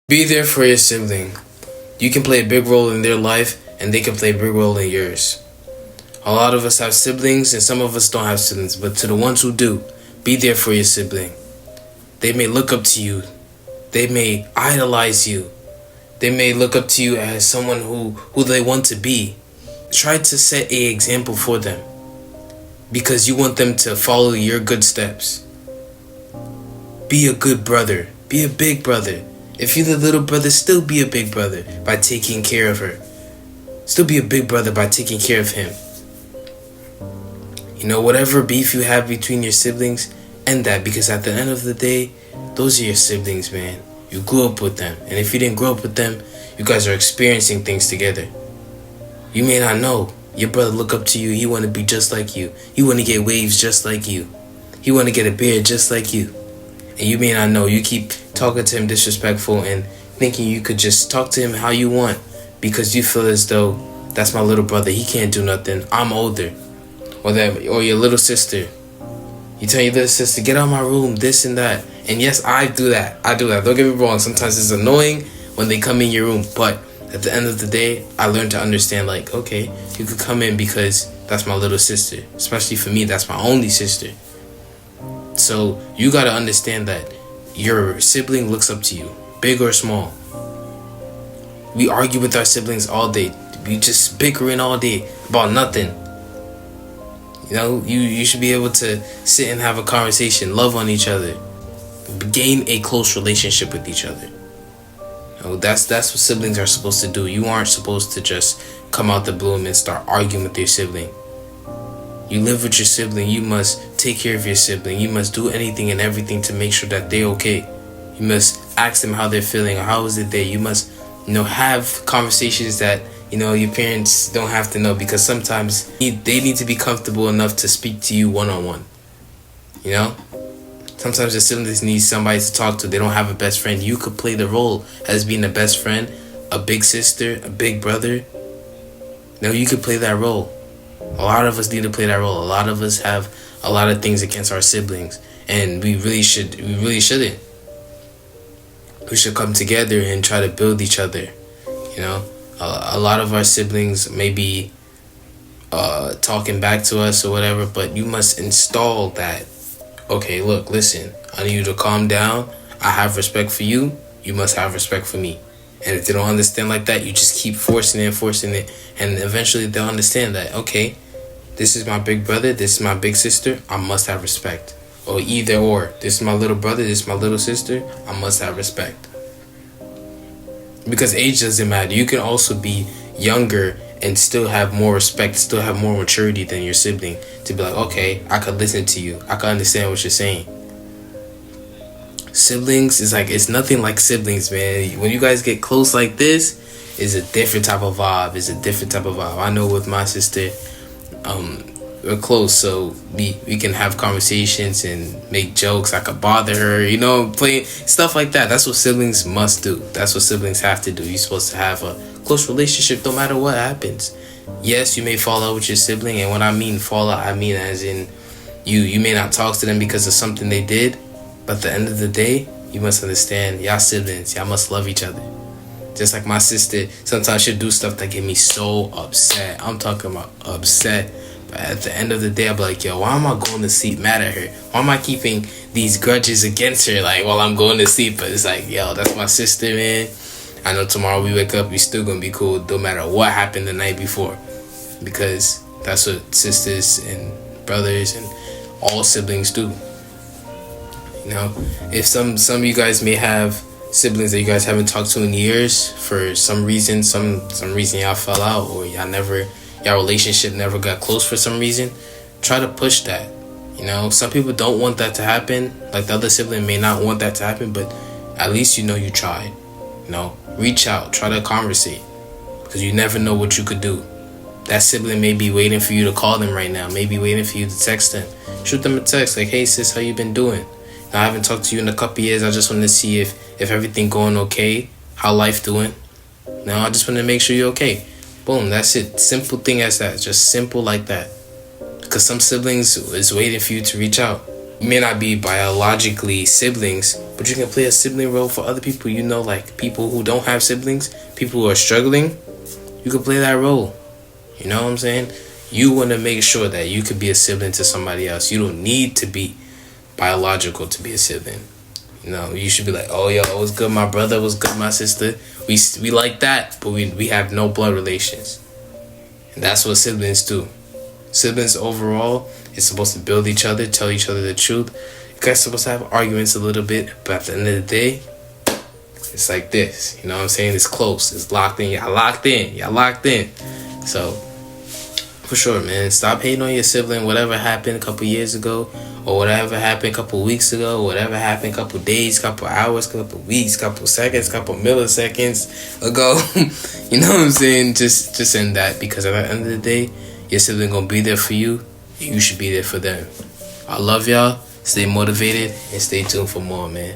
Be there for your sibling. You can play a big role in their life, and they can play a big role in yours. A lot of us have siblings, and some of us don't have siblings, but to the ones who do, be there for your sibling. They may look up to you. They may idolize you. They may look up to you as someone who they want to be. Try to set an example for them because you want them to follow your good steps. Be a good brother. Be a big brother. If you're the little brother, still be a big brother by taking care of her. Still be a big brother by taking care of him. You know, whatever beef you have between your siblings, end that, because at the end of the day, those are your siblings, man. You grew up with them. And if you didn't grow up with them, you guys are experiencing things together. You may not know. Your brother look up to you. He want to be just like you. He want to get waves just like you. He want to get a beard just like you. And you may not know. You keep talking to him disrespectful and thinking you could just talk to him how you want because you feel as though that's my little brother. He can't do nothing. I'm older. Or your little sister. You tell your little sister, get out of my room, this and that. And yes, I do that. Don't get me wrong. Sometimes it's annoying when they come in your room. But at the end of the day, I learned to understand, like, okay, you could come in because that's my little sister. Especially for me, that's my only sister. So you got to understand that your sibling looks up to you, big or small. We argue with our siblings all day. We just bickering all day about nothing. You know, you should be able to sit and have a conversation, love on each other, gain a close relationship with each other. You know, that's what siblings are supposed to do. You aren't supposed to just come out the blue and start arguing with your sibling. You live with your sibling. You must take care of your sibling. You must do anything and everything to make sure that they're okay. You must ask them how they're feeling or how is it there. You must, have conversations that, your parents don't have to know, because sometimes they need to be comfortable enough to speak to you one-on-one. Sometimes the siblings need somebody to talk to. They don't have a best friend. You could play the role as being a best friend, a big sister, a big brother. You could play that role. A lot of us need to play that role. A lot of us have a lot of things against our siblings, and we really shouldn't. We should come together and try to build each other. A lot of our siblings may be talking back to us or whatever, but you must install that. Okay, look, listen, I need you to calm down. I have respect for you. You must have respect for me. And if they don't understand like that, you just keep forcing it. And eventually they'll understand that, okay, this is my big brother, this is my big sister, I must have respect. Or either or, this is my little brother, this is my little sister, I must have respect. Because age doesn't matter. You can also be younger and still have more respect, still have more maturity than your sibling, to be like, okay, I could listen to you, I could understand what you're saying. Siblings is like, it's nothing like siblings, man. When you guys get close like this, it's a different type of vibe. I know with my sister, we're close, so we can have conversations and make jokes. I could bother her, play stuff like that. That's what siblings must do. That's what siblings have to do. You're supposed to have a close relationship no matter what happens. Yes, you may fall out with your sibling, and when I mean fall out, I mean as in you may not talk to them because of something they did, but at the end of the day, you must understand, y'all siblings, y'all must love each other. Just like my sister, sometimes she'll do stuff that get me so upset. I'm talking about upset. But at the end of the day, I'll be like, yo, why am I going to sleep mad at her? Why am I keeping these grudges against her, like, while I'm going to sleep? But it's like, yo, that's my sister, man. I know tomorrow we wake up, we still going to be cool no matter what happened the night before. Because that's what sisters and brothers and all siblings do. If some of you guys may have siblings that you guys haven't talked to in years for some reason, some reason y'all fell out, or y'all relationship never got close for some reason, try to push that. Some people don't want that to happen. Like the other sibling may not want that to happen, but at least you tried. Reach out, try to conversate, because you never know what you could do. That sibling may be waiting for you to call them right now, maybe waiting for you to text them. Shoot them a text like, hey sis, how you been doing? I haven't talked to you in a couple years. I just want to see if everything going okay, how life doing. I just want to make sure you're okay. Boom, that's it. Simple thing as that. Just simple like that. Because some siblings is waiting for you to reach out. You may not be biologically siblings, but you can play a sibling role for other people. You know, like people who don't have siblings, people who are struggling. You can play that role. You know what I'm saying? You want to make sure that you could be a sibling to somebody else. You don't need to be biological to be a sibling. You know, you should be like, oh, yo, what's good, my brother? What's good, my sister? We like that, but we have no blood relations. And that's what siblings do. Siblings overall is supposed to build each other, tell each other the truth. You guys are supposed to have arguments a little bit, but at the end of the day, it's like this. You know what I'm saying? It's close. It's locked in. Y'all locked in. Y'all locked in. So, for sure, man. Stop hating on your sibling. Whatever happened a couple years ago, or whatever happened a couple weeks ago, whatever happened a couple days, couple hours, couple weeks, couple seconds, couple milliseconds ago. You know what I'm saying? Just end that, because at the end of the day, your sibling gonna be there for you, and you should be there for them. I love y'all. Stay motivated and stay tuned for more, man.